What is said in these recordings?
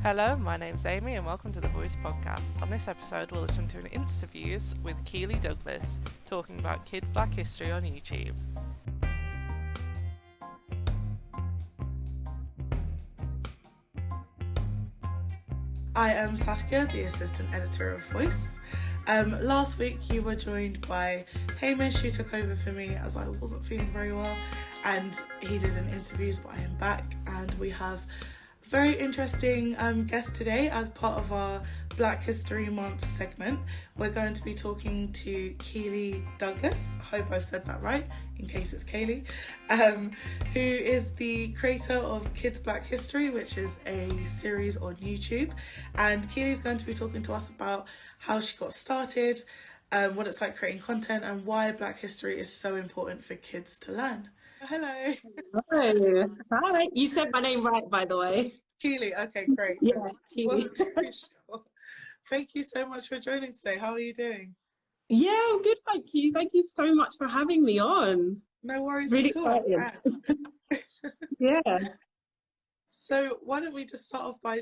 Hello, my name's Amy and welcome to the Voice Podcast. On this episode we'll listen to an Instaviews with Keighley Douglas talking about kids' Black history on YouTube. I am Saskia, the assistant editor of Voice. Last week you were joined by Hamish, who took over for me as I wasn't feeling very well, and he did an Instaviews, but I am back and we have a very interesting guest today as part of our Black History Month segment. We're going to be talking to Keighley Douglas, I hope I've said that right, in case it's Keighleys, who is the creator of Kids Black History, which is a series on YouTube. And Keighley's going to be talking to us about how she got started, what it's like creating content, and why Black history is so important for kids to learn. Hello. Hello. Hi. You said my name right, by the way. Keighley, okay, great. Yeah, Keighley. Wasn't too sure. Thank you so much for joining today. How are you doing? Yeah, I'm good, thank you. Thank you so much for having me on. No worries Really at all. excited. Yeah. So why don't we just start off by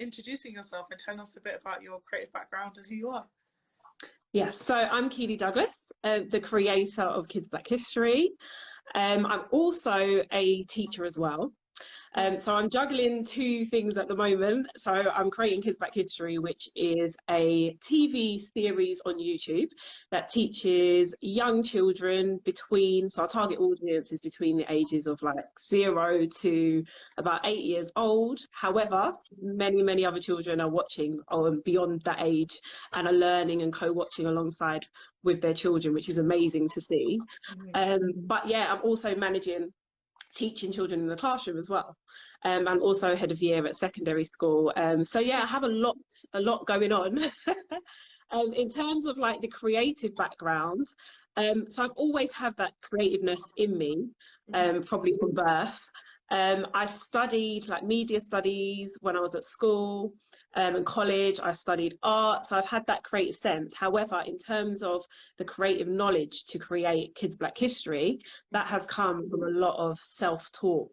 introducing yourself and telling us a bit about your creative background and who you are. Yes, so I'm Keighley Douglas, the creator of Kids Black History. I'm also a teacher as well. So I'm juggling two things at the moment. So I'm creating Kids Black History, which is a TV series on YouTube that teaches young children so our target audience is between the ages of like 0 to about 8 years old. However, many other children are watching beyond that age and are learning and co-watching alongside with their children, which is amazing to see. But yeah, I'm also teaching children in the classroom as well. I'm also head of year at secondary school. So yeah, I have a lot going on. In terms of like the creative background, so I've always had that creativeness in me, probably from birth. I studied like media studies when I was at school and college. I studied art, so I've had that creative sense. However, in terms of the creative knowledge to create Kids Black History, that has come from a lot of self-taught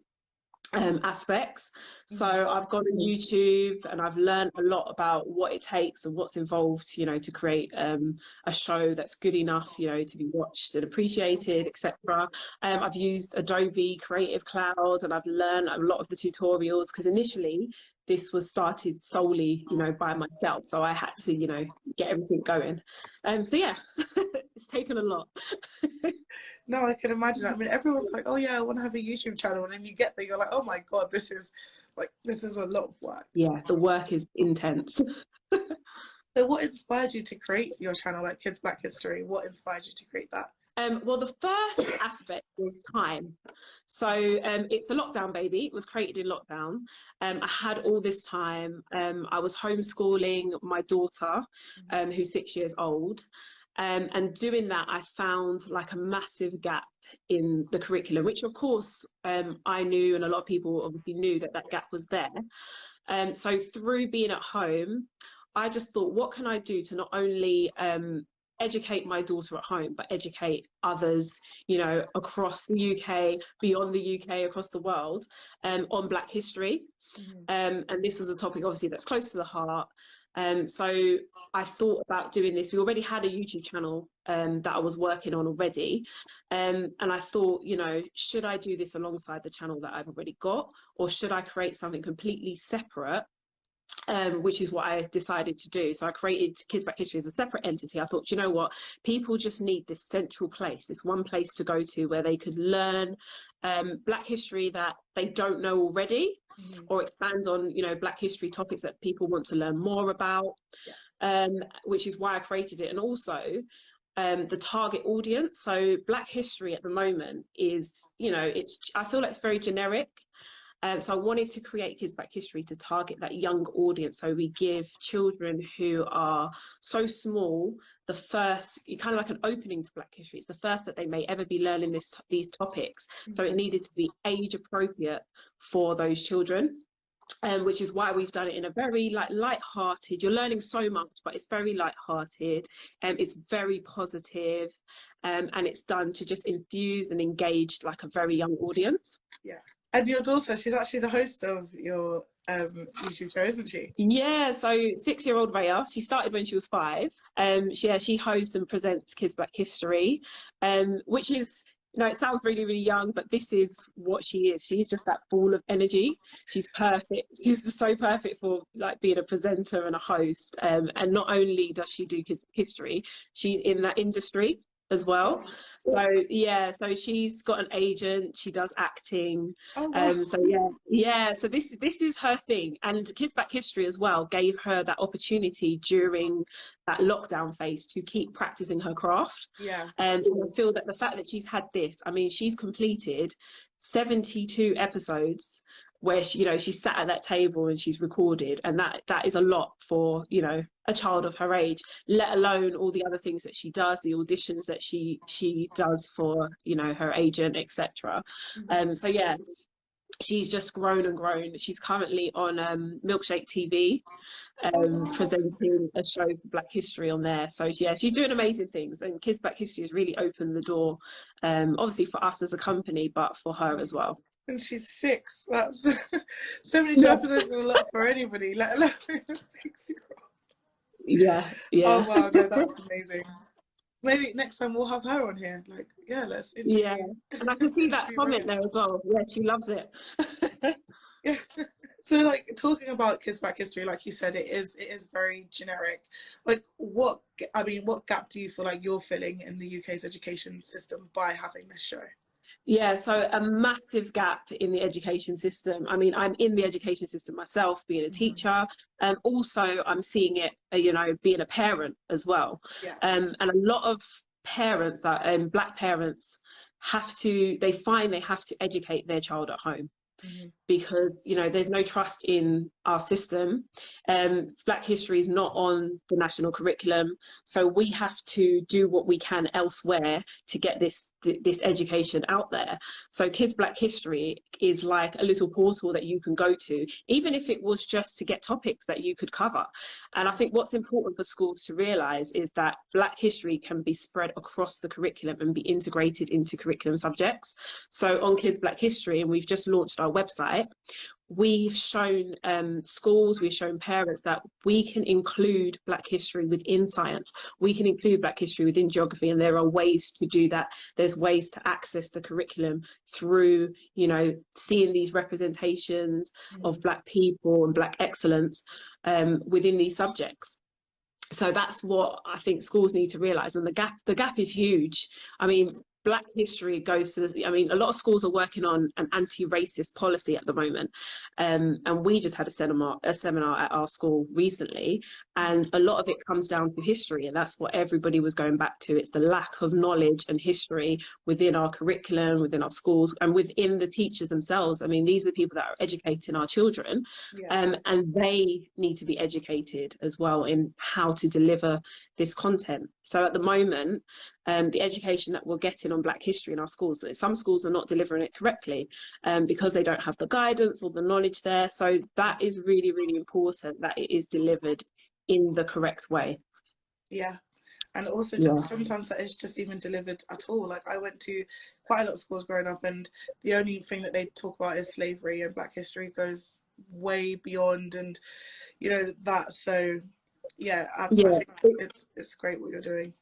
aspects. So I've gone on YouTube and I've learned a lot about what it takes and what's involved, to create a show that's good enough, to be watched and appreciated, etc. I've used Adobe Creative Cloud and I've learned a lot of the tutorials because initially this was started solely, by myself. So I had to, get everything going. So yeah, it's taken a lot. No, I can imagine. I mean, everyone's like, oh yeah, I want to have a YouTube channel. And then you get there, you're like, oh my God, this is a lot of work. Yeah, the work is intense. So what inspired you to create your channel, like Kids Black History? What inspired you to create that? Well, the first aspect was time. So it's a lockdown baby. It was created in lockdown. I had all this time. I was homeschooling my daughter, who's 6 years old. And doing that, I found like a massive gap in the curriculum, which of course I knew, and a lot of people obviously knew that gap was there. So through being at home, I just thought, what can I do to not only educate my daughter at home, but educate others, across the UK, beyond the UK, across the world, on Black history. And this was a topic obviously that's close to the heart. So I thought about doing this. We already had a YouTube channel that I was working on already. And I thought, should I do this alongside the channel that I've already got, or should I create something completely separate? Which is what I decided to do. So I created Kids Black History as a separate entity. I thought, you know what, people just need this central place, this one place to go to where they could learn Black history that they don't know already, or expand on, Black history topics that people want to learn more about, which is why I created it. And also the target audience. So Black history at the moment is, I feel like it's very generic. So I wanted to create Kids Black History to target that young audience. So we give children who are so small the first, kind of like an opening to Black history. It's the first that they may ever be learning these topics. So it needed to be age appropriate for those children. Which is why we've done it in a very light-hearted. You're learning so much, but it's very light-hearted, and it's very positive, and it's done to just infuse and engage like a very young audience. Yeah. And your daughter, she's actually the host of your YouTube show, isn't she? Yeah, so 6-year-old Raya, she started when she was 5. She hosts and presents Kids Black History, which is, it sounds really, really young, but this is what she is. She's just that ball of energy. She's perfect. She's just so perfect for like being a presenter and a host. And not only does she do kids history, she's in that industry as well. So yeah, so she's got an agent, she does acting. Oh, wow. So this is her thing. And Kids Back History as well gave her that opportunity during that lockdown phase to keep practicing her craft. Yeah. And I feel that the fact that she's had this, I mean, she's completed 72 episodes where she sat at that table and she's recorded, and that is a lot for a child of her age, let alone all the other things that she does, the auditions that she does for her agent, etc. So yeah, she's just grown and grown. She's currently on Milkshake TV, presenting a show for Black History on there. So yeah, she's doing amazing things, and Kids Black History has really opened the door, obviously for us as a company, but for her as well. And she's 6. That's 72 episodes is a lot for anybody, let alone a 6-year-old. Yeah. Oh wow, no, that's amazing. Maybe next time we'll have her on here. Like, yeah, let's interview. Yeah, and I can see that comment there as well. Yeah, she loves it. Yeah. So like talking about Kids Back History, like you said, it is very generic. Like what gap do you feel like you're filling in the UK's education system by having this show? Yeah, so a massive gap in the education system. I mean, I'm in the education system myself, being a teacher, and also I'm seeing it, being a parent as well. Yeah. And a lot of parents that Black parents they find they have to educate their child at home. Because there's no trust in our system. Black history is not on the national curriculum, so we have to do what we can elsewhere to get this education out there. So Kids Black History is like a little portal that you can go to, even if it was just to get topics that you could cover. And I think what's important for schools to realise is that Black history can be spread across the curriculum and be integrated into curriculum subjects. So on Kids Black History, and we've just launched our website, we've shown schools, we've shown parents that we can include Black history within science, we can include Black history within geography, and there are ways to do that. There's ways to access the curriculum through seeing these representations of Black people and Black excellence within these subjects. So that's what I think schools need to realise, and the gap is huge. I mean, Black history goes to a lot of schools are working on an anti-racist policy at the moment, and we just had a seminar at our school recently, and a lot of it comes down to history, and that's what everybody was going back to. It's the lack of knowledge and history within our curriculum, within our schools, and within the teachers themselves. I mean, these are the people that are educating our children, and they need to be educated as well in how to deliver this content. So at the moment, the education that we're getting on Black history in our schools, some schools are not delivering it correctly because they don't have the guidance or the knowledge there. So that is really, really important that it is delivered in the correct way. Yeah. And also just sometimes that is just even delivered at all. Like I went to quite a lot of schools growing up, and the only thing that they talk about is slavery, and Black history goes way beyond, and that. So yeah, absolutely. Yeah. It's great what you're doing.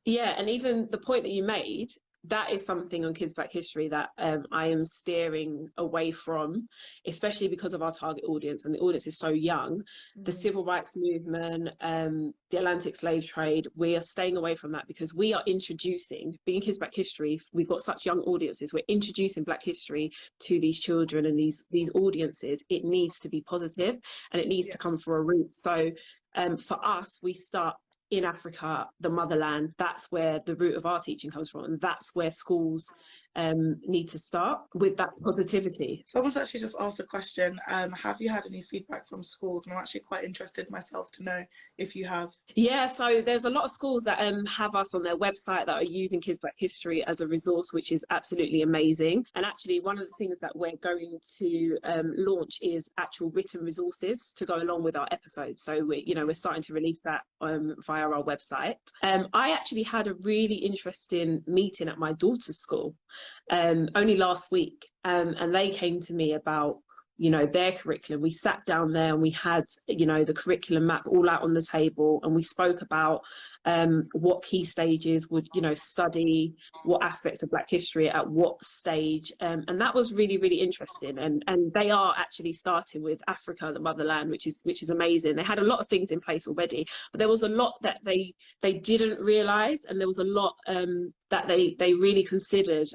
Yeah, and even the point that you made, that is something on Kids Black History that I am steering away from, especially because of our target audience, and the audience is so young. The civil rights movement, the Atlantic slave trade, we are staying away from that because we are introducing, being Kids Black History, we've got such young audiences, we're introducing Black history to these children and these audiences. It needs to be positive, and it needs to come from a root. So for us, we start in Africa, the motherland. That's where the root of our teaching comes from, and that's where schools need to start with that positivity. Someone's actually just asked a question. Have you had any feedback from schools? And I'm actually quite interested myself to know if you have. Yeah, so there's a lot of schools that have us on their website that are using Kids Black History as a resource, which is absolutely amazing. And actually, one of the things that we're going to launch is actual written resources to go along with our episodes. So we're starting to release that via our website. I actually had a really interesting meeting at my daughter's school only last week, and they came to me about you know, their curriculum. We sat down there and we had, you know, the curriculum map all out on the table, and we spoke about what key stages would, you know, study what aspects of Black history at what stage, and that was really, really interesting. And they are actually starting with Africa, the motherland, which is amazing. They had a lot of things in place already, but there was a lot that they didn't realize, and there was a lot that they really considered,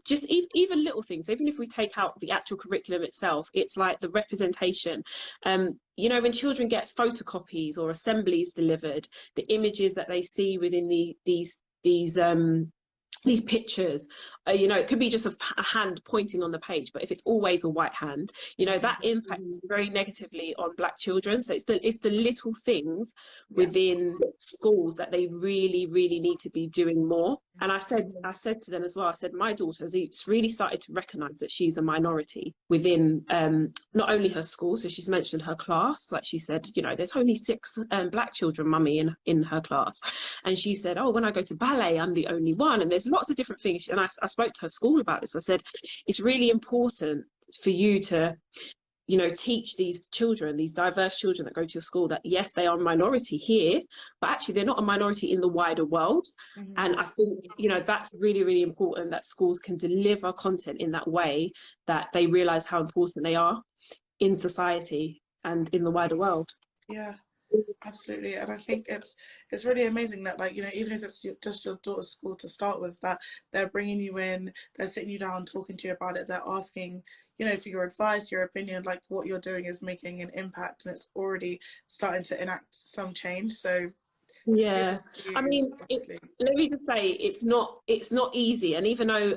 just even little things. Even if we take out the actual curriculum itself, it's like the representation. You know, when children get photocopies or assemblies delivered, the images that they see within these pictures, you know, it could be just a hand pointing on the page, but if it's always a white hand, you know, that impacts very negatively on Black children. So it's the little things within schools that they really, really need to be doing more. And I said to them as well, I said, my daughter has really started to recognise that she's a minority within not only her school, so she's mentioned her class, like she said, you know, there's only 6 Black children, mummy, in her class. And she said, oh, when I go to ballet, I'm the only one. And there's lots of different things. And I spoke to her school about this. I said, it's really important for you to, you know, teach these children, these diverse children that go to your school, that yes, they are a minority here, but actually they're not a minority in the wider world. And I think, you know, that's really, really important, that schools can deliver content in that way, that they realise how important they are in society and in the wider world. Yeah, absolutely. And I think it's really amazing that, like, you know, even if it's just your daughter's school to start with, that they're bringing you in, they're sitting you down, talking to you about it, they're asking, you know, for your advice, your opinion, like what you're doing is making an impact, and it's already starting to enact some change. So yeah, I mean, let me just say, it's not easy. And even though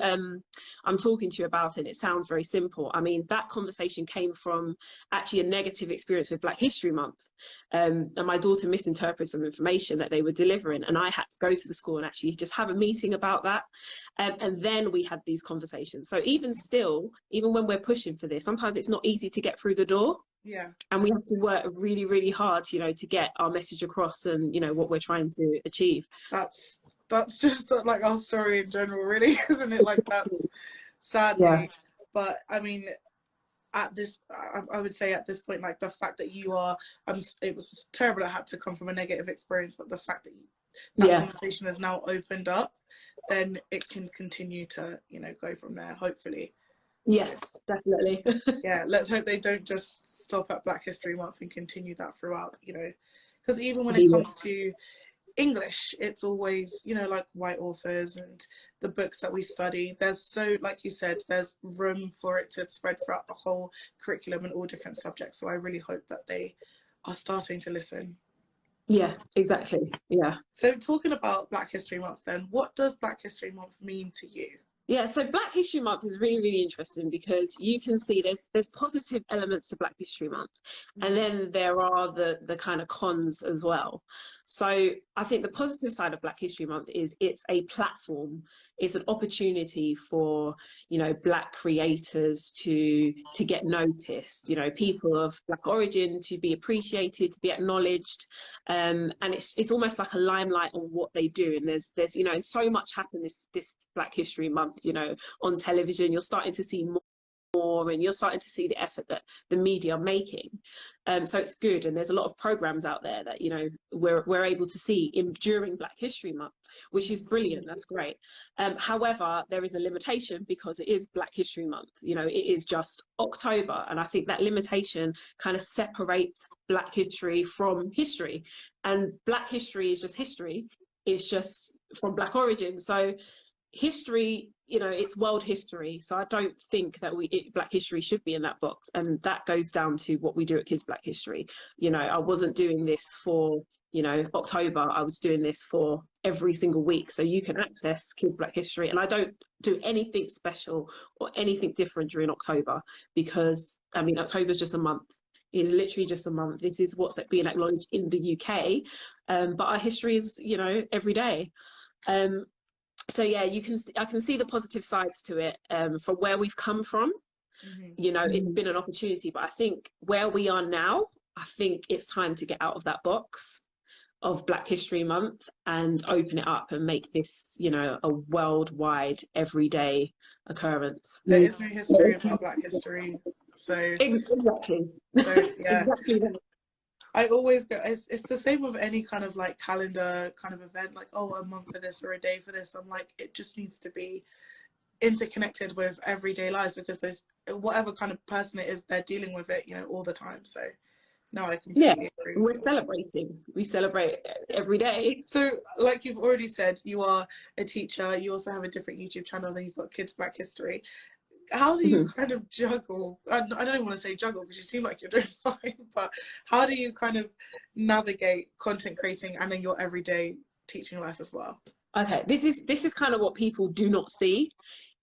I'm talking to you about it, it sounds very simple. I mean, that conversation came from actually a negative experience with Black History Month. And my daughter misinterpreted some information that they were delivering, and I had to go to the school and actually just have a meeting about that. And then we had these conversations. So even still, even when we're pushing for this, sometimes it's not easy to get through the door. Yeah. And we have to work really, really hard, you know, to get our message across and, you know, what we're trying to achieve. That's just like our story in general, really, isn't it? Like, that's sadly. Yeah. But I mean, I would say at this point, like, the fact that you are, it was terrible it had to come from a negative experience, but the fact that that conversation has now opened up, then it can continue to, you know, go from there, hopefully. Yes, definitely. Yeah, let's hope they don't just stop at Black History Month and continue that throughout, you know, because even when it comes to English, it's always, you know, like white authors and the books that we study, there's so, like you said, there's room for it to spread throughout the whole curriculum and all different subjects. So I really hope that they are starting to listen. Yeah, exactly. Yeah. So talking about Black History Month then, what does Black History Month mean to you? Yeah, so Black History Month is really, really interesting, because you can see there's positive elements to Black History Month, and then there are the kind of cons as well. So I think the positive side of Black History Month is it's a platform, it's an opportunity for, you know, Black creators to get noticed, you know, people of Black origin to be appreciated, to be acknowledged, and it's almost like a limelight on what they do. And there's you know, so much happened this Black History Month, you know, on television. You're starting to see more, and you're starting to see the effort that the media are making. So it's good, and there's a lot of programs out there that, you know, we're able to see during Black History Month, which is brilliant. That's great. However, there is a limitation, because it is Black History Month. You know, it is just October, and I think that limitation kind of separates Black history from history, and Black history is just history. It's just from Black origin. So history, you know, it's world history. So I don't think that Black history should be in that box. And that goes down to what we do at Kids Black History. You know, I wasn't doing this for, you know, October. I was doing this for every single week. So you can access Kids Black History. And I don't do anything special or anything different during October, because, I mean, October is just a month. It is literally just a month. This is what's being acknowledged in the UK. But our history is, you know, every day. So yeah, I can see the positive sides to it, from where we've come from. You know, it's been an opportunity, but I think where we are now, I think it's time to get out of that box of Black History Month and open it up and make this, you know, a worldwide, everyday occurrence. There is no history about Black history So Exactly. so yeah. Exactly that. I always go, it's the same with any kind of like calendar kind of event, like, oh, a month for this or a day for this. I'm like, it just needs to be interconnected with everyday lives, because there's whatever kind of person it is, they're dealing with it, you know, all the time. So no, I Yeah, completely agree with we're you. celebrating. We celebrate every day. So like you've already said, you are a teacher, you also have a different YouTube channel, then you've got Kids Black History. How do you Mhm. kind of juggle? I don't even want to say juggle because you seem like you're doing fine, but how do you kind of navigate content creating and then your everyday teaching life as well? Okay, this is kind of what people do not see.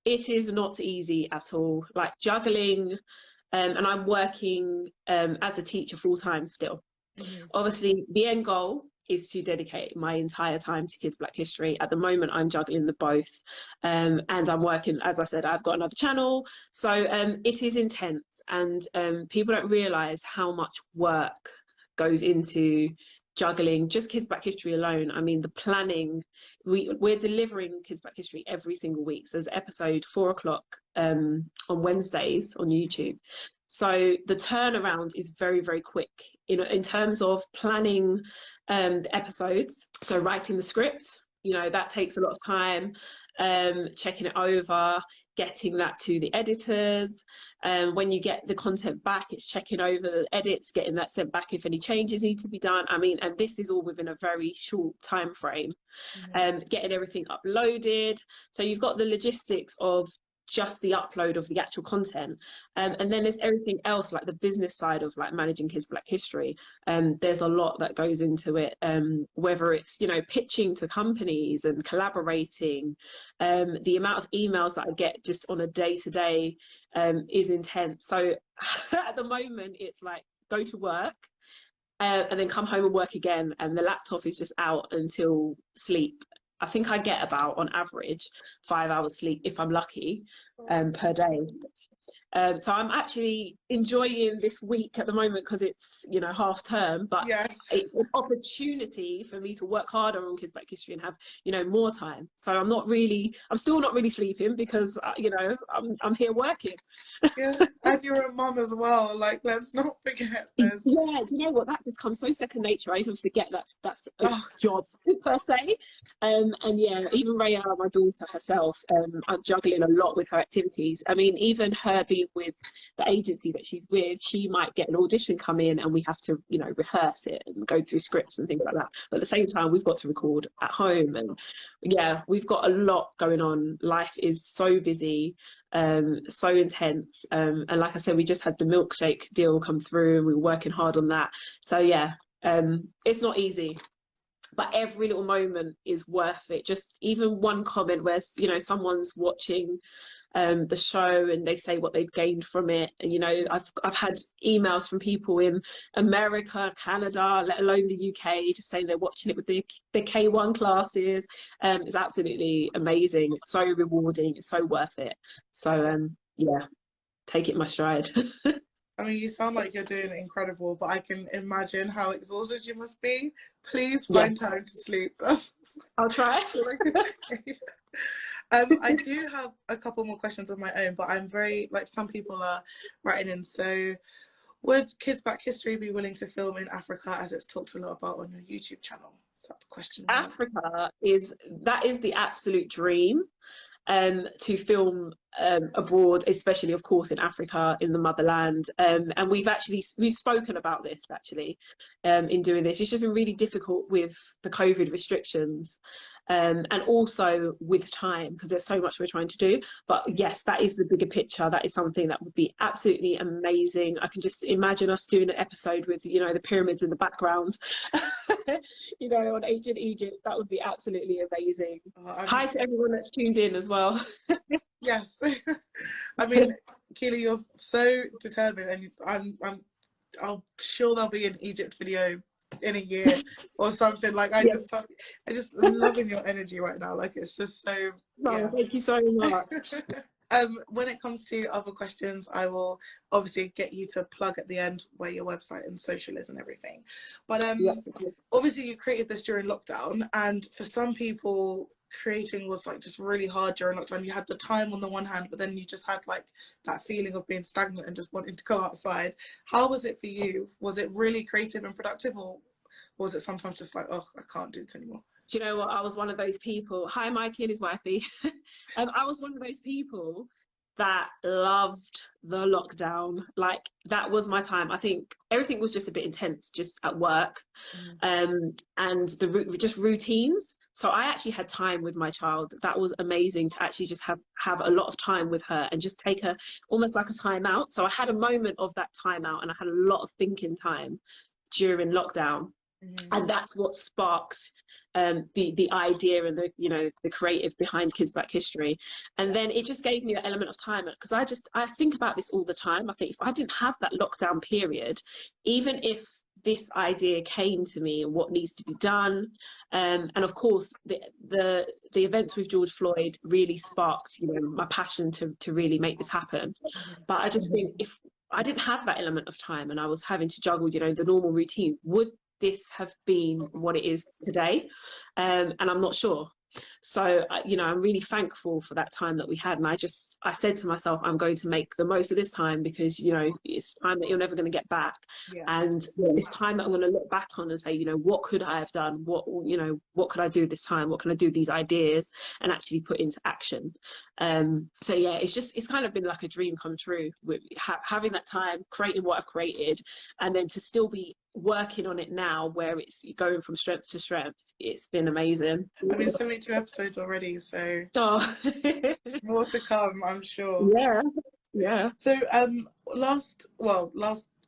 It is not easy at all. Like juggling, and I'm working as a teacher full time still. Mm-hmm. Obviously, the end goal is to dedicate my entire time to Kids Black History. At the moment, I'm juggling the both, and I'm working. As I said, I've got another channel, so it is intense, and people don't realise how much work goes into juggling just Kids Black History alone. I mean, the planning, we're delivering Kids Black History every single week. So there's episode 4 o'clock on Wednesdays on YouTube. So the turnaround is very, very quick in terms of planning the episodes. So writing the script, that takes a lot of time, checking it over, getting that to the editors. When you get the content back, it's checking over the edits, getting that sent back if any changes need to be done. I mean, and this is all within a very short time frame. Getting everything uploaded. So you've got the logistics of just the upload of the actual content, and then there's everything else, like the business side of like managing Kids Black History. There's a lot that goes into it, whether it's pitching to companies and collaborating. The amount of emails that I get just on a day-to-day is intense. So at the moment it's like go to work and then come home and work again, and the laptop is just out until sleep. I think I get about, on average, 5 hours sleep if I'm lucky, per day. So I'm actually enjoying this week at the moment because it's half term, but Yes. it's an opportunity for me to work harder on Kids Black History and have more time. So I'm still not really sleeping because I'm here working. Yeah, and you're a mum as well. Like, let's not forget this. Yeah, do you know what? That just comes so second nature. I even forget that's a job per se. And yeah, even Raiyah, my daughter herself, I'm juggling a lot with her activities. I mean, even her being with the agency that she's with, she might get an audition come in and we have to, rehearse it and go through scripts and things like that. But at the same time, we've got to record at home, and yeah, we've got a lot going on. Life is so busy. So intense, and like I said, we just had the milkshake deal come through and we were working hard on that. So yeah, it's not easy, but every little moment is worth it. Just even one comment where someone's watching the show and they say what they've gained from it, and I've had emails from people in America, Canada, let alone the UK, just saying they're watching it with the K1 classes. It's absolutely amazing. It's so rewarding. It's so worth it. So yeah, take it in my stride. I mean, you sound like you're doing incredible, but I can imagine how exhausted you must be. Please find time to sleep. I'll try. I do have a couple more questions of my own, but I'm very, like, some people are writing in. So would Kids Black History be willing to film in Africa, as it's talked a lot about on your YouTube channel? So that's the question. Africa is the absolute dream. To film abroad, especially of course in Africa, in the motherland, and we've spoken about this actually in doing this. It's just been really difficult with the COVID restrictions, and also with time, because there's so much we're trying to do. But yes, that is the bigger picture. That is something that would be absolutely amazing. I can just imagine us doing an episode with the pyramids in the background on ancient Egypt. That would be absolutely amazing. Hi to everyone that's tuned in as well. Yes. I mean, Keighley, you're so determined, and I'm sure there'll be an Egypt video in a year or something. Like, I just I'm loving your energy right now. Like, it's just so. Oh, thank you so much. When it comes to other questions, I will obviously get you to plug at the end where your website and social is and everything. But yes, obviously you created this during lockdown, and for some people, creating was like just really hard during lockdown. You had the time on the one hand, but then you just had like that feeling of being stagnant and just wanting to go outside. How was it for you? Was it really creative and productive, or was it sometimes just like, oh, I can't do this anymore? Do you know what? I was one of those people. Hi, Mikey and his wifey. I was one of those people that loved the lockdown. Like, that was my time. I think everything was just a bit intense just at work, and just routines. So I actually had time with my child. That was amazing to actually just have a lot of time with her and just take her almost like a time out. So I had a moment of that time out, and I had a lot of thinking time during lockdown. And that's what sparked the idea and the creative behind Kids Black History. And then it just gave me that element of time, because I think about this all the time. I think if I didn't have that lockdown period, even if this idea came to me and what needs to be done, and of course the events with George Floyd really sparked my passion to really make this happen. But I just think if I didn't have that element of time and I was having to juggle the normal routine, would this have been what it is today? And I'm not sure. So I'm really thankful for that time that we had, and I said to myself, I'm going to make the most of this time, because it's time that you're never going to get back. And it's time that I'm going to look back on and say, what could I have done, what could I do this time, what can I do, these ideas, and actually put into action. So yeah, it's kind of been like a dream come true, with having that time, creating what I've created, and then to still be working on it now, where it's going from strength to strength. It's been amazing. I mean, 72 episodes already, so more to come, I'm sure. Yeah. So last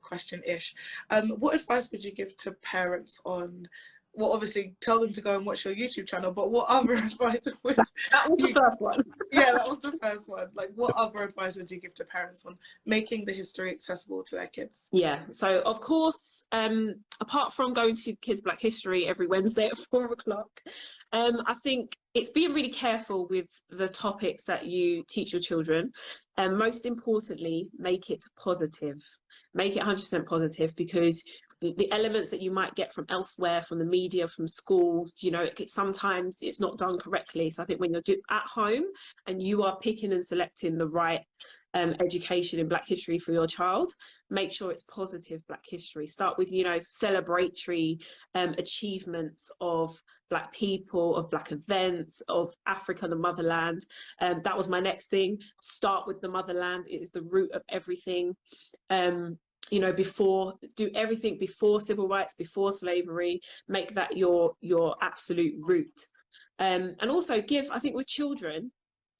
question-ish, what advice would you give to parents on, well, obviously tell them to go and watch your YouTube channel, but what other advice would that was the first one. Yeah, that was the first one. Like, what other advice would you give to parents on making the history accessible to their kids? Yeah, so of course, apart from going to Kids Black History every Wednesday at 4:00, I think it's being really careful with the topics that you teach your children, and most importantly, make it positive. Make it 100% positive, because the elements that you might get from elsewhere, from the media, from school, sometimes it's not done correctly. So I think when you're at home and you are picking and selecting the right education in Black history for your child, make sure it's positive Black history. Start with celebratory achievements of Black people, of Black events, of Africa, the motherland. That was my next thing. Start with the motherland. It is the root of everything. Do everything before civil rights, before slavery. Make that your absolute root. And also I think with children,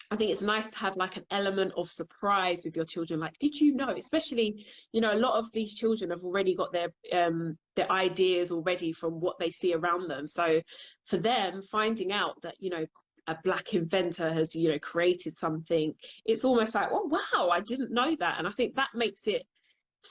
I think it's nice to have like an element of surprise with your children. Like, did you know, especially, a lot of these children have already got their ideas already from what they see around them. So for them, finding out that, a Black inventor has, created something, it's almost like, oh, wow, I didn't know that. And I think that makes it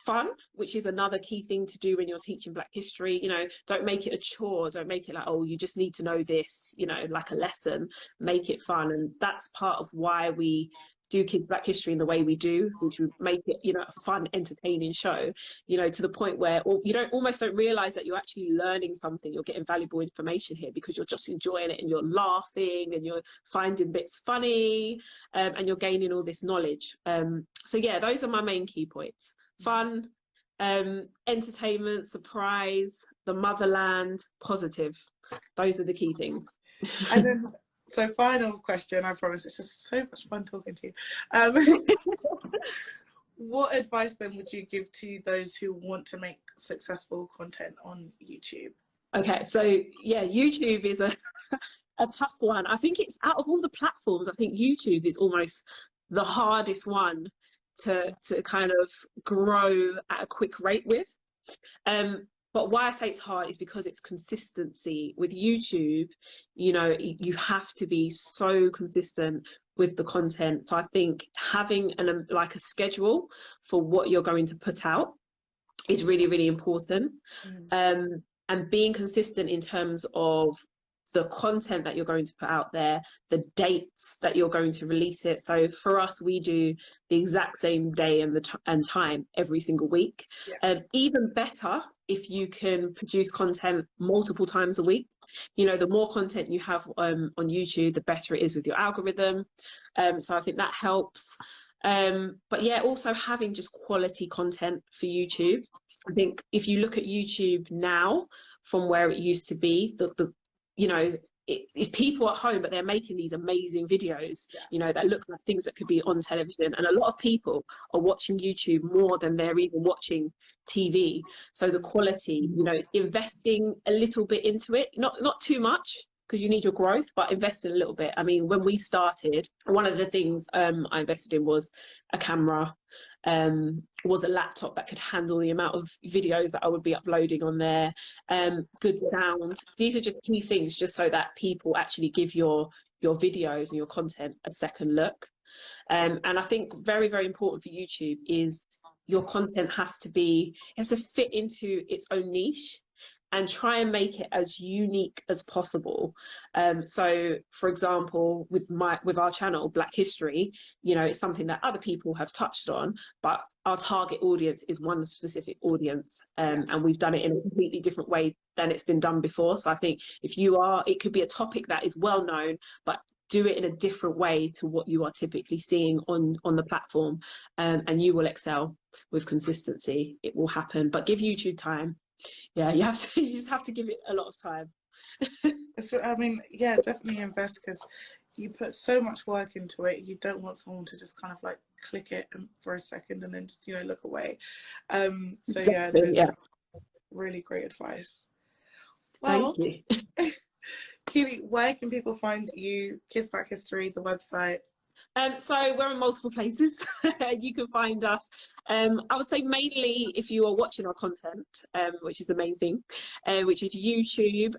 fun, which is another key thing to do when you're teaching Black history. Don't make it a chore, don't make it like, oh, you just need to know this, like a lesson. Make it fun. And that's part of why we do Kids Black History in the way we do, which would make it a fun, entertaining show, to the point where you don't realize that you're actually learning something. You're getting valuable information here, because you're just enjoying it and you're laughing and you're finding bits funny, and you're gaining all this knowledge. So yeah, those are my main key points. Fun, entertainment, surprise, the motherland, positive. Those are the key things. And then, so final question, I promise, it's just so much fun talking to you. What advice then would you give to those who want to make successful content on YouTube? Okay, so yeah, YouTube is a tough one. I think it's, out of all the platforms, I think YouTube is almost the hardest one to kind of grow at a quick rate with. But why I say it's hard is because it's consistency. With YouTube, you have to be so consistent with the content. So I think having a schedule for what you're going to put out is really, really important. And being consistent in terms of the content that you're going to put out there, the dates that you're going to release it. So for us, we do the exact same day and time every single week. Even better if you can produce content multiple times a week. You know, the more content you have on YouTube, the better it is with your algorithm. So I think that helps. But yeah, also having just quality content for YouTube. I think if you look at YouTube now from where it used to be, you know, it's people at home, but they're making these amazing videos, you know, that look like things that could be on television. And a lot of people are watching YouTube more than they're even watching TV. So the quality, you know, it's investing a little bit into it, not too much, because you need your growth, but investing a little bit. I mean, when we started, one of the things I invested in was a camera, was a laptop that could handle the amount of videos that I would be uploading on there, good sound. These are just key things, just so that people actually give your videos and your content a second look. And I think very, very important for YouTube is your content has to fit into its own niche, and try and make it as unique as possible. So, for example, with our channel, Black History, you know, it's something that other people have touched on, but our target audience is one specific audience, and we've done it in a completely different way than it's been done before. So I think it could be a topic that is well known, but do it in a different way to what you are typically seeing on the platform, and you will excel with consistency. It will happen, but give YouTube time. Yeah, you just have to give it a lot of time. So, I mean, yeah, definitely invest, because you put so much work into it. You don't want someone to just kind of like click it for a second and then just, you know, look away. So exactly, yeah, really great advice. Well, thank you. Keighley, where can people find you? Kids Black History, the website. So we're in multiple places. You can find us. I would say mainly if you are watching our content, which is the main thing, which is YouTube,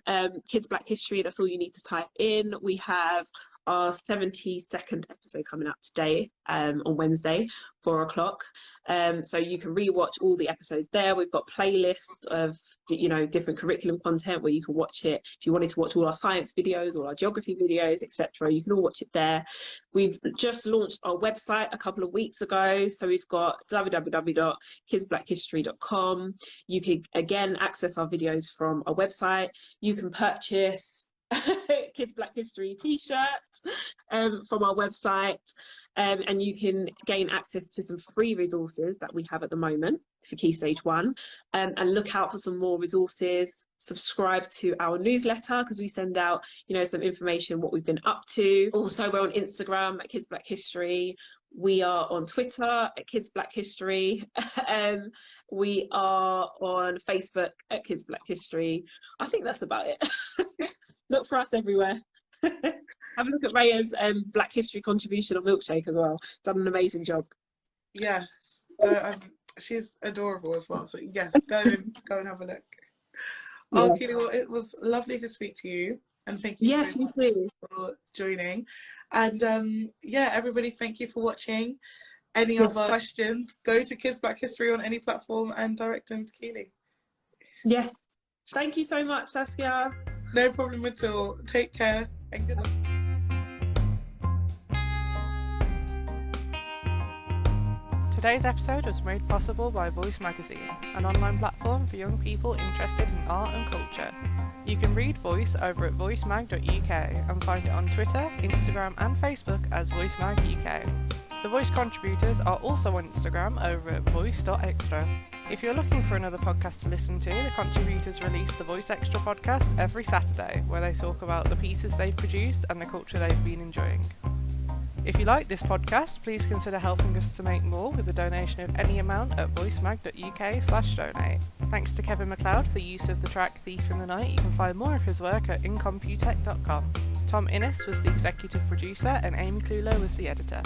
Kids Black History. That's all you need to type in. We have our 72nd episode coming out today, on Wednesday, 4 o'clock. So you can rewatch all the episodes there. We've got playlists of, you know, different curriculum content where you can watch it. If you wanted to watch all our science videos, all our geography videos, etc., you can all watch it there. We've just launched our website a couple of weeks ago. So we've got www.kidsblackhistory.com. You can again access our videos from our website. You can purchase Kids Black History t-shirt from our website, and you can gain access to some free resources that we have at the moment for Key Stage 1, and look out for some more resources. Subscribe to our newsletter, because we send out, you know, some information, what we've been up to. Also, we're on Instagram at Kids Black History. We are on Twitter at Kids Black History. We are on Facebook at Kids Black History. I think that's about it. Look for us everywhere. Have a look at Raiyah's Black History contribution on Milkshake as well. Done an amazing job. Yes, she's adorable as well. So yes, go and have a look. Yeah. Oh, Keighley, well, it was lovely to speak to you, and thank you so much for joining. And yeah, everybody, thank you for watching. Any other questions, go to Kids Black History on any platform and direct them to Keighley. Yes, thank you so much, Saskia. No problem at all. Take care and good luck. Today's episode was made possible by Voice Magazine, an online platform for young people interested in art and culture. You can read Voice over at voicemag.uk and find it on Twitter, Instagram and Facebook as Voicemag UK. The Voice contributors are also on Instagram over at voice.extra. If you're looking for another podcast to listen to, the contributors release the Voice Extra podcast every Saturday, where they talk about the pieces they've produced and the culture they've been enjoying. If you like this podcast, please consider helping us to make more with a donation of any amount at voicemag.uk/donate. Thanks to Kevin MacLeod for use of the track Thief in the Night. You can find more of his work at incomputech.com. Tom Innes was the executive producer and Amy Clulo was the editor.